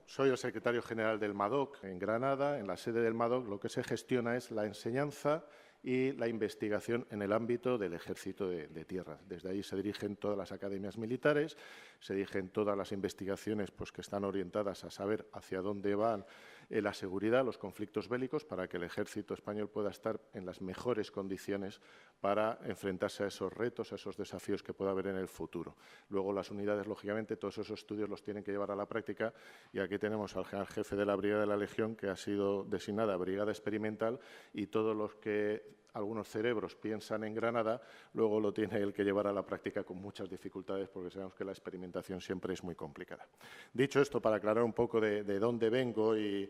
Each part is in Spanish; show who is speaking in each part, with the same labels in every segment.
Speaker 1: soy el secretario general del MADOC en Granada. En la sede del MADOC lo que se gestiona es la enseñanza y la investigación en el ámbito del Ejército de Tierra. Desde ahí se dirigen todas las academias militares, se dirigen todas las investigaciones que están orientadas a saber hacia dónde van la seguridad, los conflictos bélicos, para que el Ejército español pueda estar en las mejores condiciones para enfrentarse a esos retos, a esos desafíos que pueda haber en el futuro. Luego las unidades, lógicamente, todos esos estudios los tienen que llevar a la práctica y aquí tenemos al general jefe de la Brigada de la Legión, que ha sido designada Brigada Experimental, y todos los que algunos cerebros piensan en Granada, luego lo tiene él que llevar a la práctica con muchas dificultades, porque sabemos que la experimentación siempre es muy complicada. Dicho esto, para aclarar un poco de dónde vengo y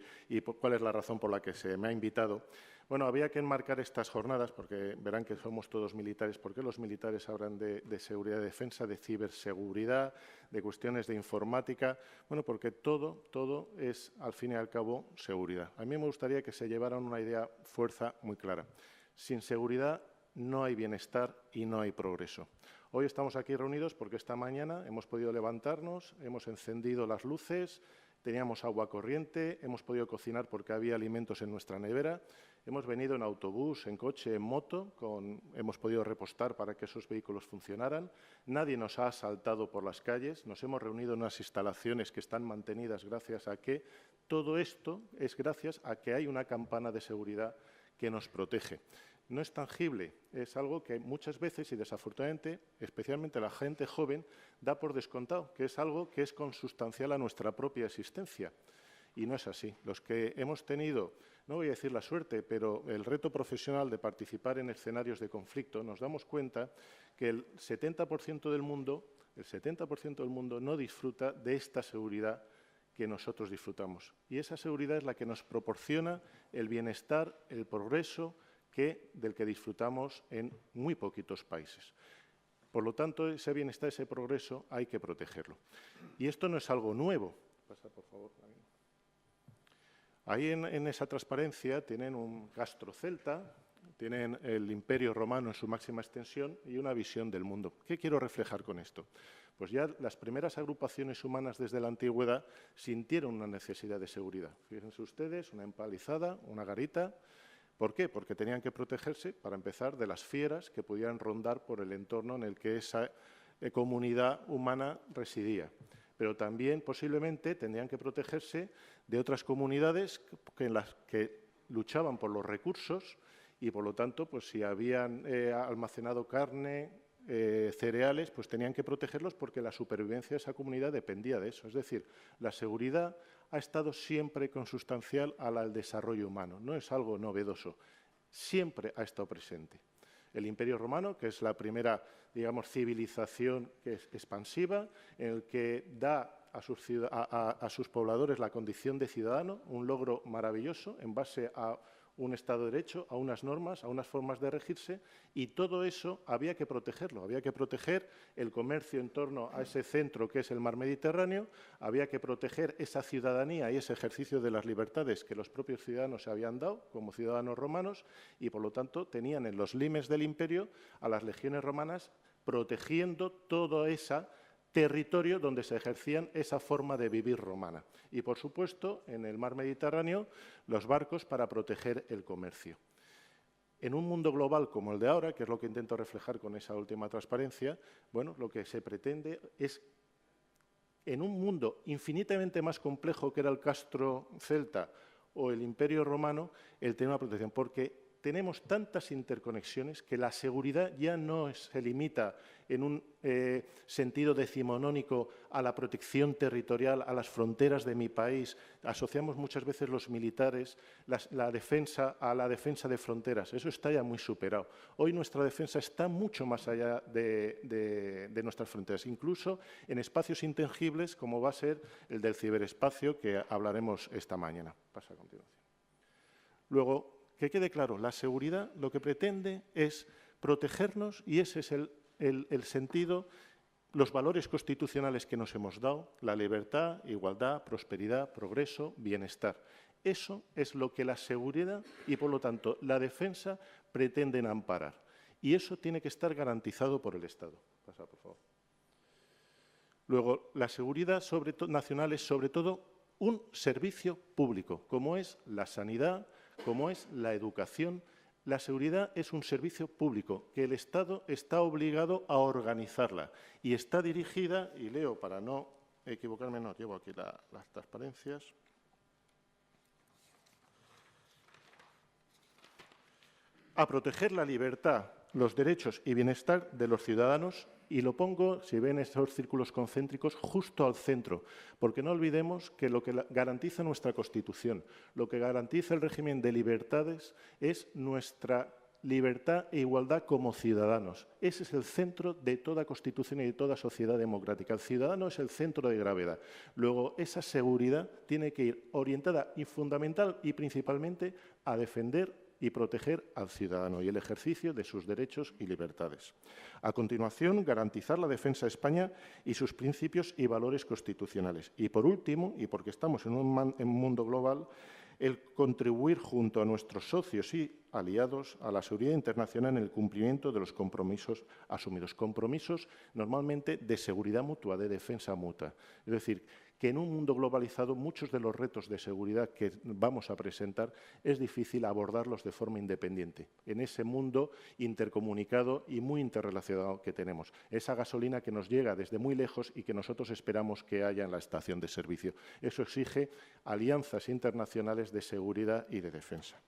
Speaker 1: cuál es la razón por la que se me ha invitado, bueno, había que enmarcar estas jornadas, porque verán que somos todos militares. ¿Por qué los militares hablan de seguridad y defensa, de ciberseguridad, de cuestiones de informática? Bueno, porque todo es, al fin y al cabo, seguridad. A mí me gustaría que se llevaran una idea fuerza muy clara. Sin seguridad no hay bienestar y no hay progreso. Hoy estamos aquí reunidos porque esta mañana hemos podido levantarnos, hemos encendido las luces, teníamos agua corriente, hemos podido cocinar porque había alimentos en nuestra nevera, hemos venido en autobús, en coche, en moto, hemos podido repostar para que esos vehículos funcionaran, nadie nos ha asaltado por las calles, nos hemos reunido en unas instalaciones que están mantenidas gracias a que todo esto es gracias a que hay una campana de seguridad que nos protege. No es tangible, es algo que muchas veces y desafortunadamente, especialmente la gente joven, da por descontado, que es algo que es consustancial a nuestra propia existencia. Y no es así. Los que hemos tenido, no voy a decir la suerte, pero el reto profesional de participar en escenarios de conflicto, nos damos cuenta que el 70% del mundo no disfruta de esta seguridad que nosotros disfrutamos. Y esa seguridad es la que nos proporciona el bienestar, el progreso del que disfrutamos en muy poquitos países. Por lo tanto, ese bienestar, ese progreso, hay que protegerlo. Y esto no es algo nuevo. Pasa, por favor. Ahí en esa transparencia tienen un Castro celta, tienen el Imperio Romano en su máxima extensión y una visión del mundo. ¿Qué quiero reflejar con esto? Pues ya las primeras agrupaciones humanas desde la antigüedad sintieron una necesidad de seguridad. Fíjense ustedes, una empalizada, una garita. ¿Por qué? Porque tenían que protegerse, para empezar, de las fieras que pudieran rondar por el entorno en el que esa comunidad humana residía. Pero también, posiblemente, tendrían que protegerse de otras comunidades en las que luchaban por los recursos y, por lo tanto, pues si habían almacenado carne, cereales, pues tenían que protegerlos porque la supervivencia de esa comunidad dependía de eso. Es decir, la seguridad ha estado siempre consustancial al desarrollo humano, no es algo novedoso, siempre ha estado presente. El Imperio Romano, que es la primera, digamos, civilización que es expansiva, en el que da a sus pobladores la condición de ciudadano, un logro maravilloso en base a un Estado de Derecho, a unas normas, a unas formas de regirse, y todo eso había que protegerlo. Había que proteger el comercio en torno a ese centro que es el mar Mediterráneo, había que proteger esa ciudadanía y ese ejercicio de las libertades que los propios ciudadanos se habían dado como ciudadanos romanos y, por lo tanto, tenían en los limes del imperio a las legiones romanas protegiendo todo ese territorio donde se ejercían esa forma de vivir romana. Y, por supuesto, en el mar Mediterráneo, los barcos para proteger el comercio. En un mundo global como el de ahora, que es lo que intento reflejar con esa última transparencia, bueno, lo que se pretende es, en un mundo infinitamente más complejo que era el Castro celta o el Imperio Romano, el tener una protección, porque tenemos tantas interconexiones que la seguridad ya no se limita en un sentido decimonónico a la protección territorial, a las fronteras de mi país. Asociamos muchas veces los militares la defensa a la defensa de fronteras. Eso está ya muy superado. Hoy nuestra defensa está mucho más allá de nuestras fronteras, incluso en espacios intangibles como va a ser el del ciberespacio que hablaremos esta mañana. Pasa a continuación. Luego, que quede claro, la seguridad lo que pretende es protegernos y ese es el sentido, los valores constitucionales que nos hemos dado, la libertad, igualdad, prosperidad, progreso, bienestar. Eso es lo que la seguridad y, por lo tanto, la defensa pretenden amparar. Y eso tiene que estar garantizado por el Estado. Pasa, por favor. Luego, la seguridad nacional es, sobre todo, un servicio público, como es la sanidad, como es la educación. La seguridad es un servicio público que el Estado está obligado a organizarla y está dirigida, y leo para no equivocarme, no, llevo aquí las transparencias. A proteger la libertad, los derechos y bienestar de los ciudadanos, y lo pongo, si ven esos círculos concéntricos, justo al centro, porque no olvidemos que lo que garantiza nuestra Constitución, lo que garantiza el régimen de libertades es nuestra libertad e igualdad como ciudadanos. Ese es el centro de toda Constitución y de toda sociedad democrática. El ciudadano es el centro de gravedad. Luego, esa seguridad tiene que ir orientada y fundamental y principalmente a defender y proteger al ciudadano y el ejercicio de sus derechos y libertades. A continuación, garantizar la defensa de España y sus principios y valores constitucionales. Y por último, y porque estamos en un mundo global, el contribuir junto a nuestros socios y aliados a la seguridad internacional en el cumplimiento de los compromisos asumidos. Compromisos normalmente de seguridad mutua, de defensa mutua. Es decir, que en un mundo globalizado muchos de los retos de seguridad que vamos a presentar es difícil abordarlos de forma independiente, en ese mundo intercomunicado y muy interrelacionado que tenemos. Esa gasolina que nos llega desde muy lejos y que nosotros esperamos que haya en la estación de servicio. Eso exige alianzas internacionales de seguridad y de defensa.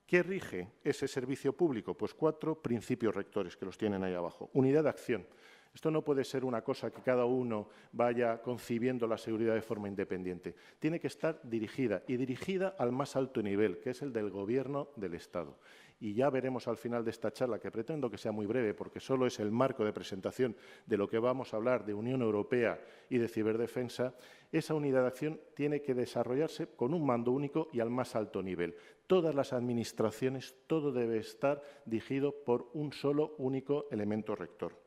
Speaker 1: ¿Qué rige ese servicio público? Pues 4 principios rectores que los tienen ahí abajo. Unidad de acción. Esto no puede ser una cosa que cada uno vaya concibiendo la seguridad de forma independiente. Tiene que estar dirigida y dirigida al más alto nivel, que es el del Gobierno del Estado. Y ya veremos al final de esta charla, que pretendo que sea muy breve porque solo es el marco de presentación de lo que vamos a hablar de Unión Europea y de ciberdefensa, esa unidad de acción tiene que desarrollarse con un mando único y al más alto nivel. Todas las administraciones, todo debe estar dirigido por un solo único elemento rector.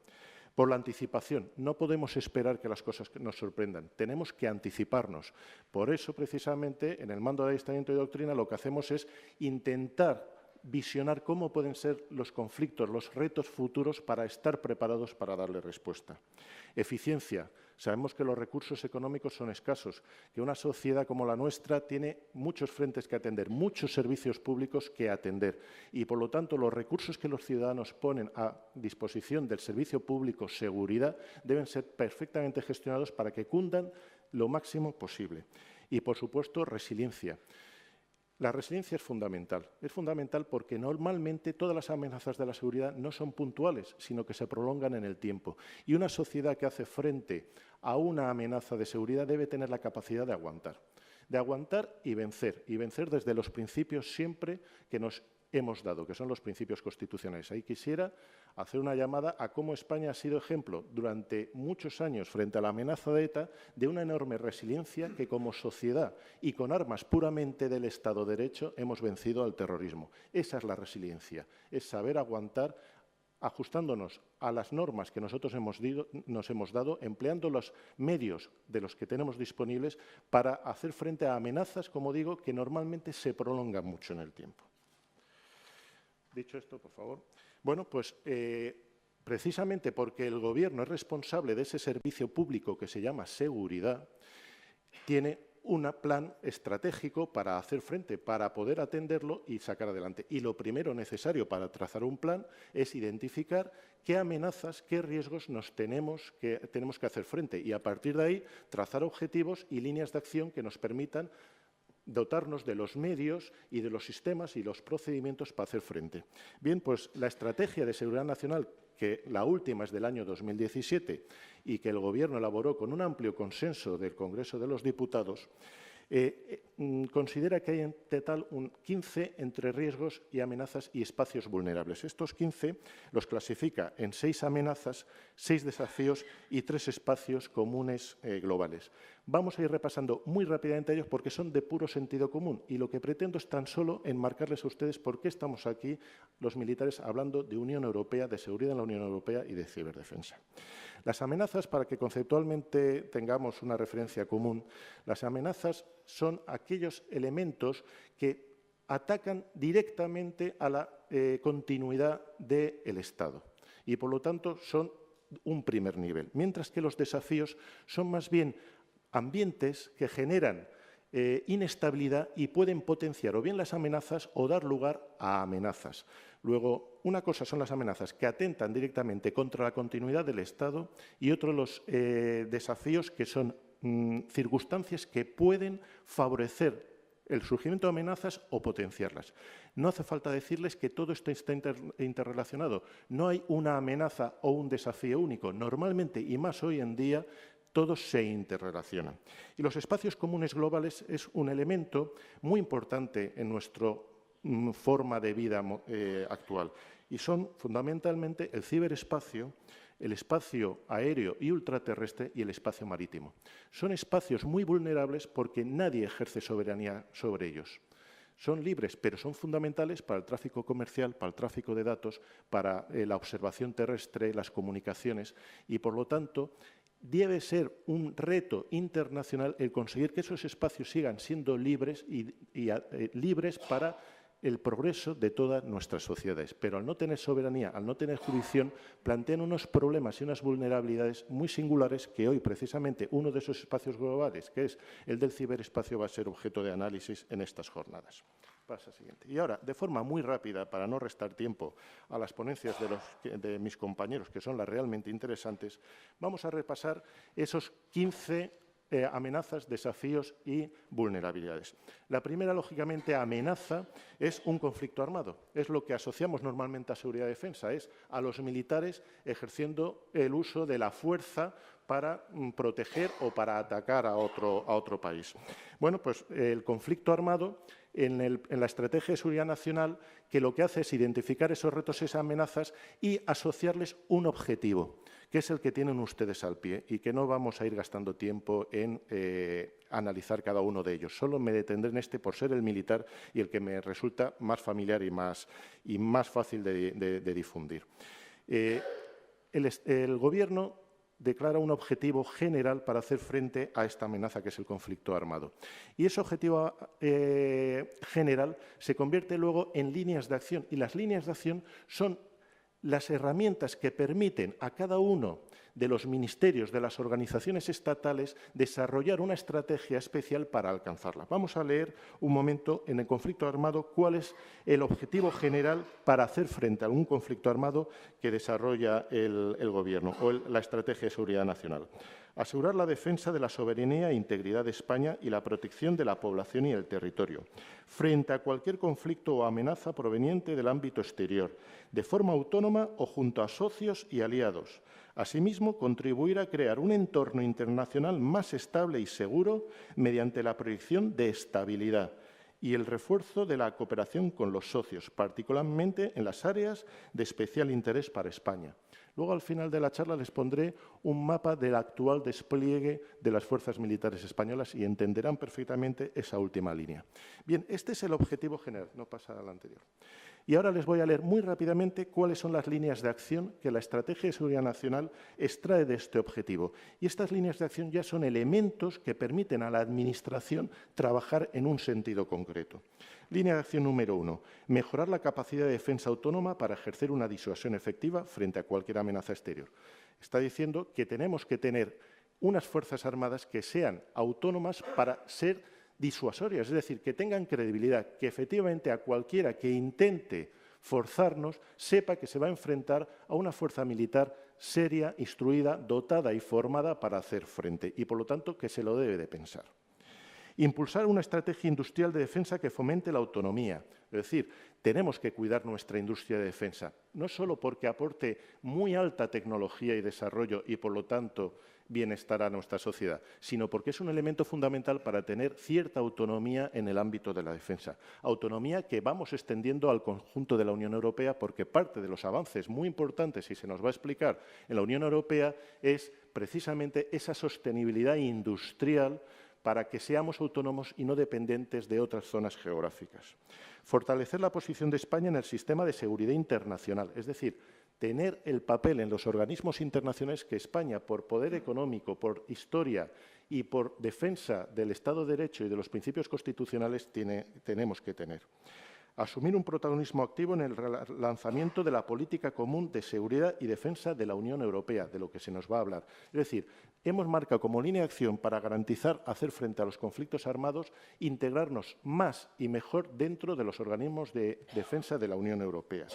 Speaker 1: Por la anticipación, no podemos esperar que las cosas nos sorprendan, tenemos que anticiparnos. Por eso, precisamente, en el mando de adiestramiento y doctrina lo que hacemos es intentar visionar cómo pueden ser los conflictos, los retos futuros para estar preparados para darle respuesta. Eficiencia. Sabemos que los recursos económicos son escasos, que una sociedad como la nuestra tiene muchos frentes que atender, muchos servicios públicos que atender y, por lo tanto, los recursos que los ciudadanos ponen a disposición del servicio público seguridad deben ser perfectamente gestionados para que cundan lo máximo posible. Y, por supuesto, resiliencia. La resiliencia es fundamental porque normalmente todas las amenazas de la seguridad no son puntuales, sino que se prolongan en el tiempo. Y una sociedad que hace frente a una amenaza de seguridad debe tener la capacidad de aguantar y vencer desde los principios siempre que nos hemos dado, que son los principios constitucionales. Ahí quisiera hacer una llamada a cómo España ha sido ejemplo durante muchos años frente a la amenaza de ETA de una enorme resiliencia que como sociedad y con armas puramente del Estado de Derecho hemos vencido al terrorismo. Esa es la resiliencia, es saber aguantar ajustándonos a las normas que nosotros nos hemos dado, empleando los medios de los que tenemos disponibles para hacer frente a amenazas, como digo, que normalmente se prolongan mucho en el tiempo. Dicho esto, por favor. Bueno, pues precisamente porque el Gobierno es responsable de ese servicio público que se llama seguridad, tiene un plan estratégico para hacer frente, para poder atenderlo y sacar adelante. Y lo primero necesario para trazar un plan es identificar qué amenazas, qué riesgos tenemos que hacer frente y a partir de ahí trazar objetivos y líneas de acción que nos permitan dotarnos de los medios y de los sistemas y los procedimientos para hacer frente. Bien, pues la Estrategia de Seguridad Nacional, que la última es del año 2017 y que el Gobierno elaboró con un amplio consenso del Congreso de los Diputados, considera que hay en total 15 entre riesgos y amenazas y espacios vulnerables. Estos 15 los clasifica en 6 amenazas, 6 desafíos y 3 espacios comunes globales. Vamos a ir repasando muy rápidamente ellos porque son de puro sentido común y lo que pretendo es tan solo enmarcarles a ustedes por qué estamos aquí los militares hablando de Unión Europea, de seguridad en la Unión Europea y de ciberdefensa. Las amenazas, para que conceptualmente tengamos una referencia común, las amenazas son aquellos elementos que atacan directamente a la continuidad del Estado y, por lo tanto, son un primer nivel, mientras que los desafíos son más bien ambientes que generan inestabilidad y pueden potenciar o bien las amenazas o dar lugar a amenazas. Luego, una cosa son las amenazas que atentan directamente contra la continuidad del Estado y otro los desafíos que son circunstancias que pueden favorecer el surgimiento de amenazas o potenciarlas. No hace falta decirles que todo esto está interrelacionado. No hay una amenaza o un desafío único. Normalmente, y más hoy en día, todos se interrelacionan. Y los espacios comunes globales es un elemento muy importante en nuestra forma de vida actual. Y son fundamentalmente el ciberespacio, el espacio aéreo y ultraterrestre y el espacio marítimo. Son espacios muy vulnerables porque nadie ejerce soberanía sobre ellos. Son libres, pero son fundamentales para el tráfico comercial, para el tráfico de datos, para la observación terrestre, las comunicaciones y, por lo tanto, debe ser un reto internacional el conseguir que esos espacios sigan siendo libres y libres para el progreso de todas nuestras sociedades. Pero al no tener soberanía, al no tener jurisdicción, plantean unos problemas y unas vulnerabilidades muy singulares que hoy, precisamente, uno de esos espacios globales, que es el del ciberespacio, va a ser objeto de análisis en estas jornadas. Pasa siguiente. Y ahora, de forma muy rápida, para no restar tiempo a las ponencias de mis compañeros, que son las realmente interesantes, vamos a repasar esos 15 amenazas, desafíos y vulnerabilidades. La primera, lógicamente, amenaza es un conflicto armado. Es lo que asociamos normalmente a seguridad y defensa, es a los militares ejerciendo el uso de la fuerza para proteger o para atacar a otro país. Bueno, pues el conflicto armado en la estrategia de seguridad nacional, que lo que hace es identificar esos retos, esas amenazas y asociarles un objetivo, que es el que tienen ustedes al pie y que no vamos a ir gastando tiempo en analizar cada uno de ellos. Solo me detendré en este por ser el militar y el que me resulta más familiar y más fácil de difundir. El Gobierno declara un objetivo general para hacer frente a esta amenaza que es el conflicto armado. Y ese objetivo general se convierte luego en líneas de acción y las líneas de acción son las herramientas que permiten a cada uno de los ministerios, de las organizaciones estatales, desarrollar una estrategia especial para alcanzarla. Vamos a leer un momento en el conflicto armado cuál es el objetivo general para hacer frente a algún conflicto armado que desarrolla el Gobierno o la Estrategia de Seguridad Nacional. Asegurar la defensa de la soberanía e integridad de España y la protección de la población y el territorio, frente a cualquier conflicto o amenaza proveniente del ámbito exterior, de forma autónoma o junto a socios y aliados. Asimismo, contribuir a crear un entorno internacional más estable y seguro mediante la proyección de estabilidad y el refuerzo de la cooperación con los socios, particularmente en las áreas de especial interés para España. Luego, al final de la charla, les pondré un mapa del actual despliegue de las fuerzas militares españolas y entenderán perfectamente esa última línea. Bien, este es el objetivo general. No pasa al anterior. Y ahora les voy a leer muy rápidamente cuáles son las líneas de acción que la Estrategia de Seguridad Nacional extrae de este objetivo. Y estas líneas de acción ya son elementos que permiten a la Administración trabajar en un sentido concreto. Línea de acción número 1. Mejorar la capacidad de defensa autónoma para ejercer una disuasión efectiva frente a cualquier amenaza exterior. Está diciendo que tenemos que tener unas Fuerzas Armadas que sean autónomas para ser disuasorias, es decir, que tengan credibilidad, que efectivamente a cualquiera que intente forzarnos sepa que se va a enfrentar a una fuerza militar seria, instruida, dotada y formada para hacer frente y, por lo tanto, que se lo debe de pensar. Impulsar una estrategia industrial de defensa que fomente la autonomía. Es decir, tenemos que cuidar nuestra industria de defensa, no solo porque aporte muy alta tecnología y desarrollo y, por lo tanto, bienestar a nuestra sociedad, sino porque es un elemento fundamental para tener cierta autonomía en el ámbito de la defensa. Autonomía que vamos extendiendo al conjunto de la Unión Europea porque parte de los avances muy importantes, y se nos va a explicar en la Unión Europea, es precisamente esa sostenibilidad industrial para que seamos autónomos y no dependientes de otras zonas geográficas. Fortalecer la posición de España en el sistema de seguridad internacional, es decir, tener el papel en los organismos internacionales que España, por poder económico, por historia y por defensa del Estado de Derecho y de los principios constitucionales tenemos que tener. Asumir un protagonismo activo en el lanzamiento de la política común de seguridad y defensa de la Unión Europea, de lo que se nos va a hablar. Es decir, hemos marcado como línea de acción para garantizar hacer frente a los conflictos armados, integrarnos más y mejor dentro de los organismos de defensa de la Unión Europea.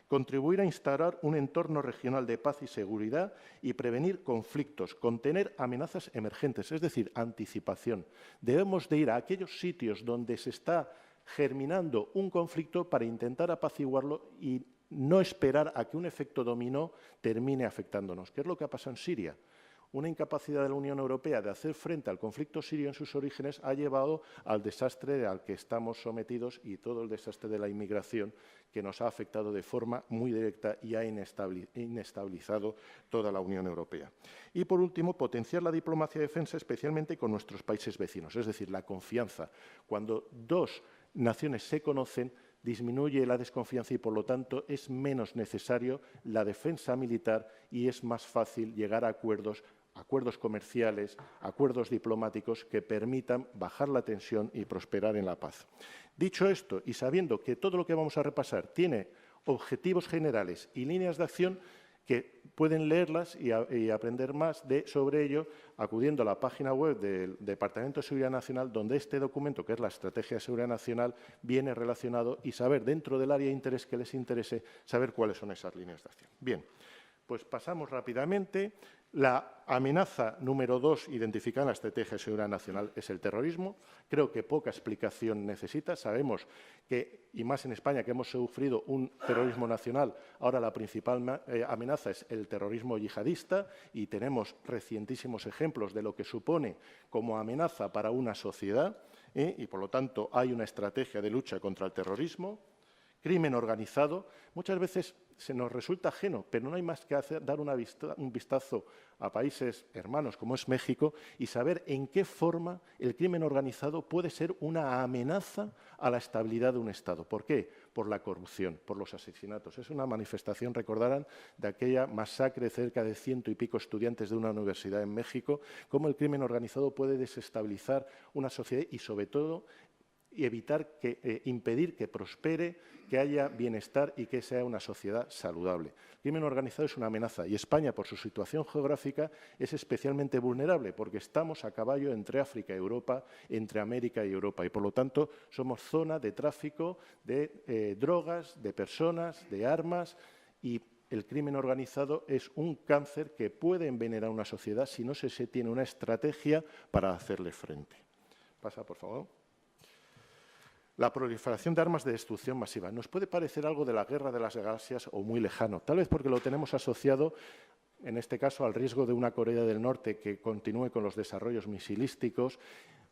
Speaker 1: Contribuir a instaurar un entorno regional de paz y seguridad y prevenir conflictos, contener amenazas emergentes, es decir, anticipación. Debemos de ir a aquellos sitios donde se está germinando un conflicto para intentar apaciguarlo y no esperar a que un efecto dominó termine afectándonos. ¿Qué es lo que ha pasado en Siria? Una incapacidad de la Unión Europea de hacer frente al conflicto sirio en sus orígenes ha llevado al desastre al que estamos sometidos y todo el desastre de la inmigración que nos ha afectado de forma muy directa y ha inestabilizado toda la Unión Europea. Y, por último, potenciar la diplomacia de defensa, especialmente con nuestros países vecinos, es decir, la confianza. Cuando dos naciones se conocen, disminuye la desconfianza y, por lo tanto, es menos necesario la defensa militar y es más fácil llegar a acuerdos comerciales, acuerdos diplomáticos que permitan bajar la tensión y prosperar en la paz. Dicho esto, y sabiendo que todo lo que vamos a repasar tiene objetivos generales y líneas de acción, que pueden leerlas y aprender más sobre ello acudiendo a la página web del Departamento de Seguridad Nacional, donde este documento, que es la Estrategia de Seguridad Nacional, viene relacionado y saber, dentro del área de interés que les interese, saber cuáles son esas líneas de acción. Bien, pues pasamos rápidamente. La amenaza número 2 identificada en la Estrategia de Seguridad Nacional es el terrorismo. Creo que poca explicación necesita. Sabemos que, y más en España, que hemos sufrido un terrorismo nacional, ahora la principal amenaza es el terrorismo yihadista y tenemos recientísimos ejemplos de lo que supone como amenaza para una sociedad y, por lo tanto, hay una estrategia de lucha contra el terrorismo. Crimen organizado, muchas veces se nos resulta ajeno, pero no hay más que dar un vistazo a países hermanos como es México y saber en qué forma el crimen organizado puede ser una amenaza a la estabilidad de un Estado. ¿Por qué? Por la corrupción, por los asesinatos. Es una manifestación, recordarán, de aquella masacre de cerca de 100 y pico estudiantes de una universidad en México, cómo el crimen organizado puede desestabilizar una sociedad y, sobre todo, y impedir que prospere, que haya bienestar y que sea una sociedad saludable. El crimen organizado es una amenaza y España, por su situación geográfica, es especialmente vulnerable porque estamos a caballo entre África y Europa, entre América y Europa y, por lo tanto, somos zona de tráfico de drogas, de personas, de armas y el crimen organizado es un cáncer que puede envenenar una sociedad si no se tiene una estrategia para hacerle frente. Pasa, por favor. La proliferación de armas de destrucción masiva. Nos puede parecer algo de la guerra de las galaxias o muy lejano, tal vez porque lo tenemos asociado, en este caso, al riesgo de una Corea del Norte que continúe con los desarrollos misilísticos.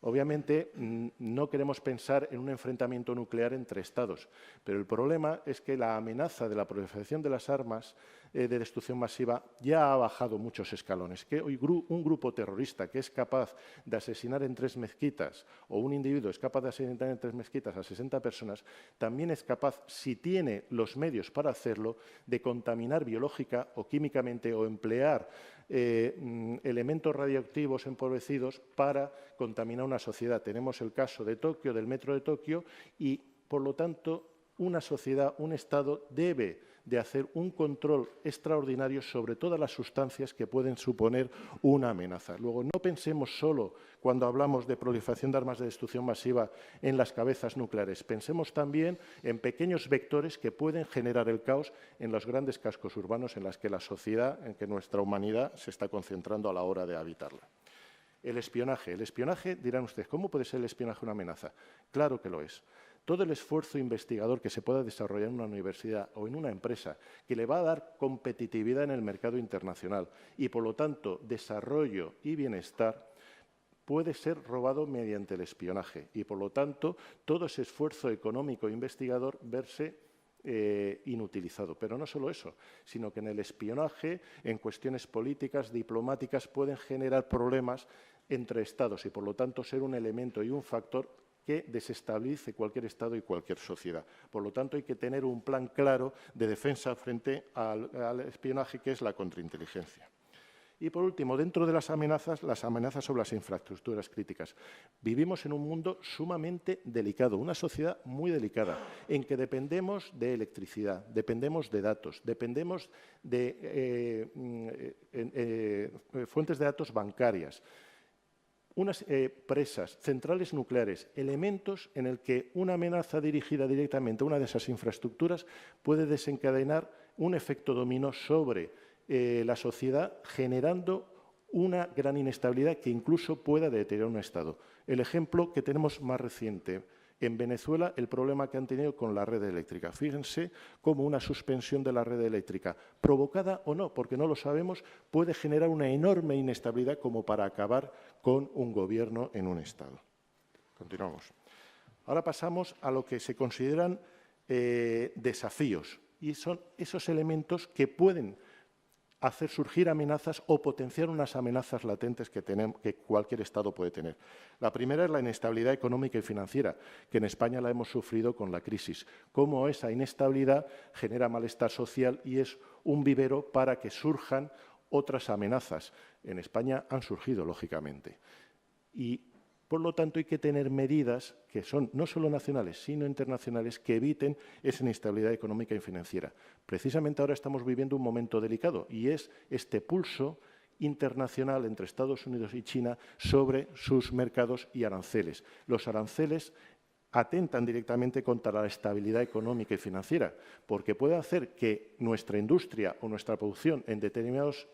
Speaker 1: Obviamente, no queremos pensar en un enfrentamiento nuclear entre Estados, pero el problema es que la amenaza de la proliferación de las armas de destrucción masiva ya ha bajado muchos escalones. Que hoy un grupo terrorista que es capaz de asesinar en 3 mezquitas o un individuo es capaz de asesinar en 3 mezquitas a 60 personas, también es capaz, si tiene los medios para hacerlo, de contaminar biológica o químicamente o emplear elementos radioactivos empobrecidos para contaminar una sociedad. Tenemos el caso de Tokio, del metro de Tokio, y, por lo tanto, una sociedad, un Estado, debe de hacer un control extraordinario sobre todas las sustancias que pueden suponer una amenaza. Luego, no pensemos solo, cuando hablamos de proliferación de armas de destrucción masiva, en las cabezas nucleares. Pensemos también en pequeños vectores que pueden generar el caos en los grandes cascos urbanos en los que la sociedad, en que nuestra humanidad se está concentrando a la hora de habitarla. El espionaje. El espionaje, dirán ustedes, ¿cómo puede ser el espionaje una amenaza? Claro que lo es. Todo el esfuerzo investigador que se pueda desarrollar en una universidad o en una empresa que le va a dar competitividad en el mercado internacional y, por lo tanto, desarrollo y bienestar, puede ser robado mediante el espionaje y, por lo tanto, todo ese esfuerzo económico e investigador verse inutilizado. Pero no solo eso, sino que en el espionaje, en cuestiones políticas, diplomáticas, pueden generar problemas entre Estados y, por lo tanto, ser un elemento y un factor que desestabilice cualquier Estado y cualquier sociedad. Por lo tanto, hay que tener un plan claro de defensa frente al espionaje, que es la contrainteligencia. Y, por último, dentro de las amenazas sobre las infraestructuras críticas. Vivimos en un mundo sumamente delicado, una sociedad muy delicada, en que dependemos de electricidad, dependemos de datos, dependemos de fuentes de datos bancarias, unas presas, centrales nucleares, elementos en el que una amenaza dirigida directamente a una de esas infraestructuras puede desencadenar un efecto dominó sobre la sociedad, generando una gran inestabilidad que incluso pueda deteriorar un Estado. El ejemplo que tenemos más reciente, en Venezuela, el problema que han tenido con la red eléctrica. Fíjense cómo una suspensión de la red eléctrica, provocada o no, porque no lo sabemos, puede generar una enorme inestabilidad como para acabar con un gobierno en un Estado. Continuamos. Ahora pasamos a lo que se consideran desafíos, y son esos elementos que pueden hacer surgir amenazas o potenciar unas amenazas latentes que cualquier Estado puede tener. La primera es la inestabilidad económica y financiera, que en España la hemos sufrido con la crisis. Cómo esa inestabilidad genera malestar social y es un vivero para que surjan otras amenazas. En España han surgido, lógicamente. Y, por lo tanto, hay que tener medidas que son no solo nacionales, sino internacionales, que eviten esa inestabilidad económica y financiera. Precisamente ahora estamos viviendo un momento delicado y es este pulso internacional entre Estados Unidos y China sobre sus mercados y aranceles. Los aranceles atentan directamente contra la estabilidad económica y financiera, porque puede hacer que nuestra industria o nuestra producción en determinados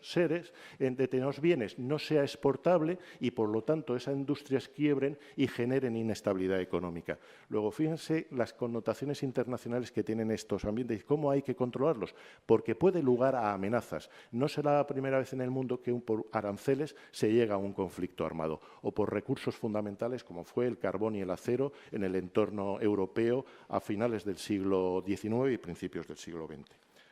Speaker 1: bienes no sea exportable y, por lo tanto, esas industrias quiebren y generen inestabilidad económica. Luego, fíjense las connotaciones internacionales que tienen estos ambientes y cómo hay que controlarlos, porque puede lugar a amenazas. No será la primera vez en el mundo que por aranceles se llega a un conflicto armado o por recursos fundamentales como fue el carbón y el acero en el entorno europeo a finales del siglo XIX y principios del siglo XX.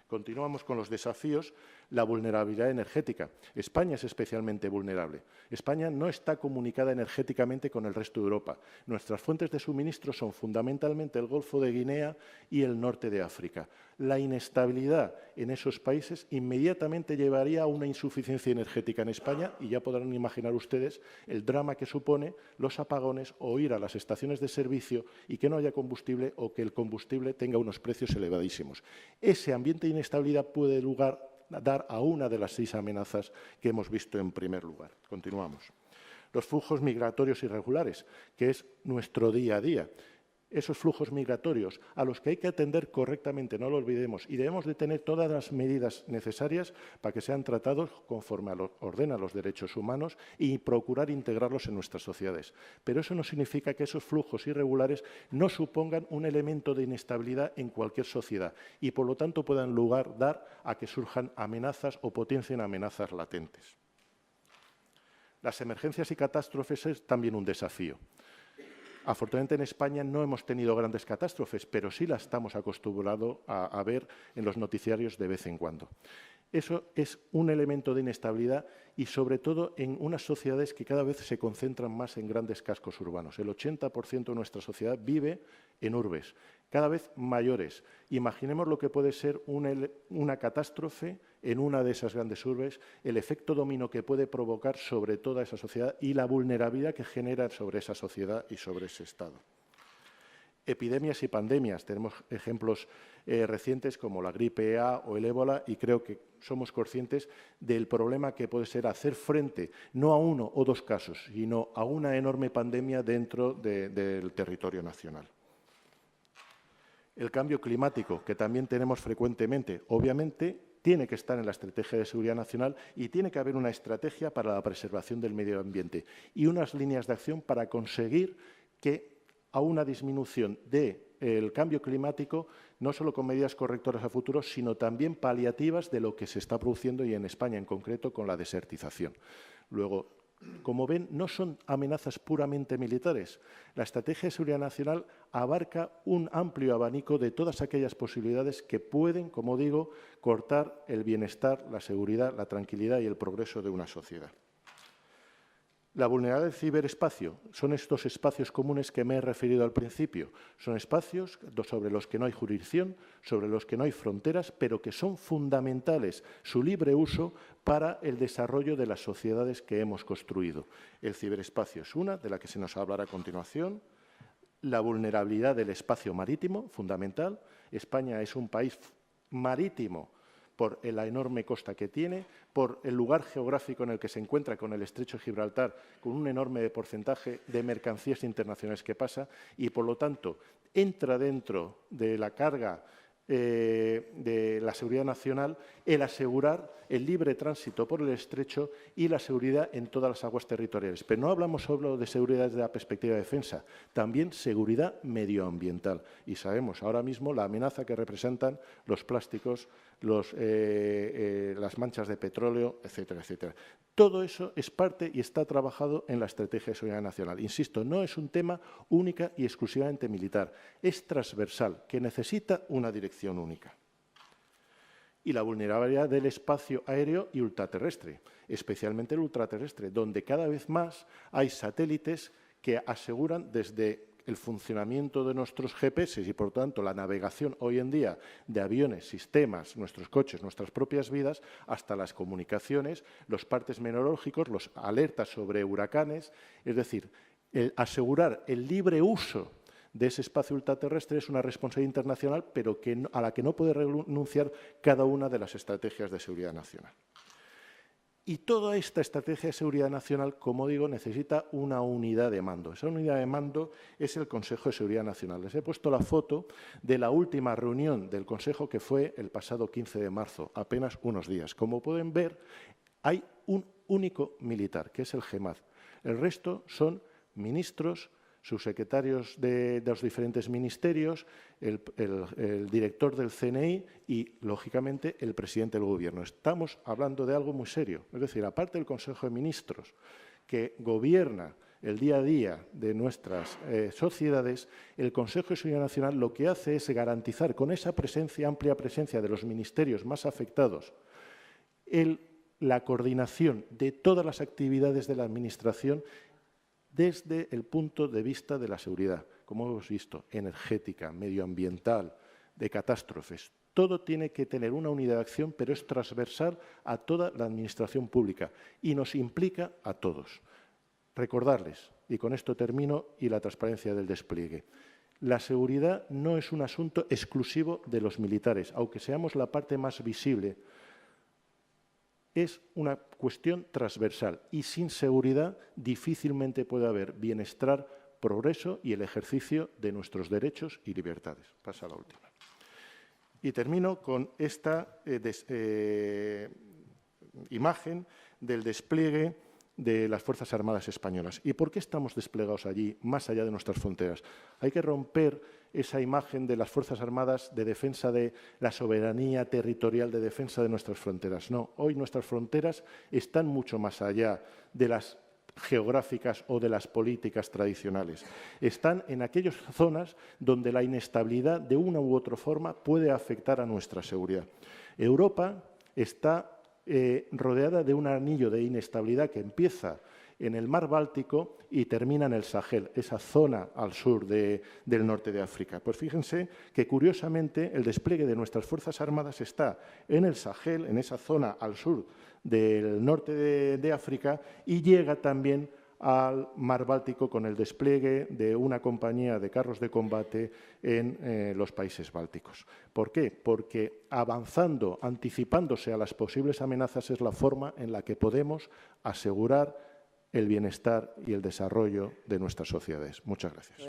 Speaker 1: Continuamos con los desafíos. La vulnerabilidad energética. España es especialmente vulnerable. España no está comunicada energéticamente con el resto de Europa. Nuestras fuentes de suministro son fundamentalmente el Golfo de Guinea y el norte de África. La inestabilidad en esos países inmediatamente llevaría a una insuficiencia energética en España y ya podrán imaginar ustedes el drama que supone los apagones o ir a las estaciones de servicio y que no haya combustible o que el combustible tenga unos precios elevadísimos. Ese ambiente de inestabilidad puede dar a una de las 6 amenazas que hemos visto en primer lugar. Continuamos. Los flujos migratorios irregulares, que es nuestro día a día. Esos flujos migratorios a los que hay que atender correctamente, no lo olvidemos, y debemos de tener todas las medidas necesarias para que sean tratados conforme ordenan los derechos humanos y procurar integrarlos en nuestras sociedades. Pero eso no significa que esos flujos irregulares no supongan un elemento de inestabilidad en cualquier sociedad y, por lo tanto, puedan dar a que surjan amenazas o potencien amenazas latentes. Las emergencias y catástrofes es también un desafío. Afortunadamente en España no hemos tenido grandes catástrofes, pero sí las estamos acostumbrados a ver en los noticiarios de vez en cuando. Eso es un elemento de inestabilidad y, sobre todo, en unas sociedades que cada vez se concentran más en grandes cascos urbanos. El 80% de nuestra sociedad vive en urbes, cada vez mayores. Imaginemos lo que puede ser una catástrofe en una de esas grandes urbes, el efecto dominó que puede provocar sobre toda esa sociedad y la vulnerabilidad que genera sobre esa sociedad y sobre ese Estado. Epidemias y pandemias. Tenemos ejemplos recientes como la gripe A o el ébola y creo que somos conscientes del problema que puede ser hacer frente no a 1 o 2 casos, sino a una enorme pandemia dentro del territorio nacional. El cambio climático, que también tenemos frecuentemente, obviamente tiene que estar en la Estrategia de Seguridad Nacional y tiene que haber una estrategia para la preservación del medio ambiente y unas líneas de acción para conseguir que a una disminución del cambio climático, no solo con medidas correctoras a futuro, sino también paliativas de lo que se está produciendo y en España en concreto con la desertización. Luego, como ven, no son amenazas puramente militares. La Estrategia de Seguridad Nacional abarca un amplio abanico de todas aquellas posibilidades que pueden, como digo, cortar el bienestar, la seguridad, la tranquilidad y el progreso de una sociedad. La vulnerabilidad del ciberespacio son estos espacios comunes que me he referido al principio. Son espacios sobre los que no hay jurisdicción, sobre los que no hay fronteras, pero que son fundamentales su libre uso para el desarrollo de las sociedades que hemos construido. El ciberespacio es una, de la que se nos hablará a continuación. La vulnerabilidad del espacio marítimo, fundamental. España es un país marítimo por la enorme costa que tiene, por el lugar geográfico en el que se encuentra con el Estrecho de Gibraltar, con un enorme porcentaje de mercancías internacionales que pasa y, por lo tanto, entra dentro de la carga de la seguridad nacional el asegurar el libre tránsito por el estrecho y la seguridad en todas las aguas territoriales. Pero no hablamos solo de seguridad desde la perspectiva de defensa, también seguridad medioambiental. Y sabemos ahora mismo la amenaza que representan los plásticos, las manchas de petróleo, etcétera, etcétera. Todo eso es parte y está trabajado en la Estrategia de Seguridad Nacional. Insisto, no es un tema única y exclusivamente militar, es transversal, que necesita una dirección única. Y la vulnerabilidad del espacio aéreo y ultraterrestre, especialmente el ultraterrestre, donde cada vez más hay satélites que aseguran desde el funcionamiento de nuestros GPS y, por tanto, la navegación hoy en día de aviones, sistemas, nuestros coches, nuestras propias vidas, hasta las comunicaciones, los partes meteorológicos, los alertas sobre huracanes. Es decir, asegurar el libre uso de ese espacio ultraterrestre es una responsabilidad internacional, pero a la que no puede renunciar cada una de las estrategias de seguridad nacional. Y toda esta estrategia de seguridad nacional, como digo, necesita una unidad de mando. Esa unidad de mando es el Consejo de Seguridad Nacional. Les he puesto la foto de la última reunión del Consejo, que fue el pasado 15 de marzo, apenas unos días. Como pueden ver, hay un único militar, que es el GEMAD. El resto son ministros, subsecretarios de los diferentes ministerios, el director del CNI y, lógicamente, el presidente del Gobierno. Estamos hablando de algo muy serio. Es decir, aparte del Consejo de Ministros, que gobierna el día a día de nuestras sociedades, el Consejo de Seguridad Nacional lo que hace es garantizar con esa presencia, amplia presencia de los ministerios más afectados, la coordinación de todas las actividades de la Administración desde el punto de vista de la seguridad, como hemos visto, energética, medioambiental, de catástrofes. Todo tiene que tener una unidad de acción, pero es transversal a toda la Administración pública y nos implica a todos. Recordarles, y con esto termino, y la transparencia del despliegue. La seguridad no es un asunto exclusivo de los militares, aunque seamos la parte más visible. Es una cuestión transversal y sin seguridad difícilmente puede haber bienestar, progreso y el ejercicio de nuestros derechos y libertades. Pasa a la última. Y termino con esta imagen del despliegue de las Fuerzas Armadas españolas. ¿Y por qué estamos desplegados allí, más allá de nuestras fronteras? Hay que romper esa imagen de las Fuerzas Armadas de defensa de la soberanía territorial, de defensa de nuestras fronteras. No, hoy nuestras fronteras están mucho más allá de las geográficas o de las políticas tradicionales. Están en aquellas zonas donde la inestabilidad de una u otra forma puede afectar a nuestra seguridad. Europa está rodeada de un anillo de inestabilidad que empieza en el mar Báltico y termina en el Sahel, esa zona al sur del norte de África. Pues fíjense que, curiosamente, el despliegue de nuestras Fuerzas Armadas está en el Sahel, en esa zona al sur del norte de África, y llega también al mar Báltico con el despliegue de una compañía de carros de combate en los países bálticos. ¿Por qué? Porque avanzando, anticipándose a las posibles amenazas, es la forma en la que podemos asegurar el bienestar y el desarrollo de nuestras sociedades. Muchas gracias.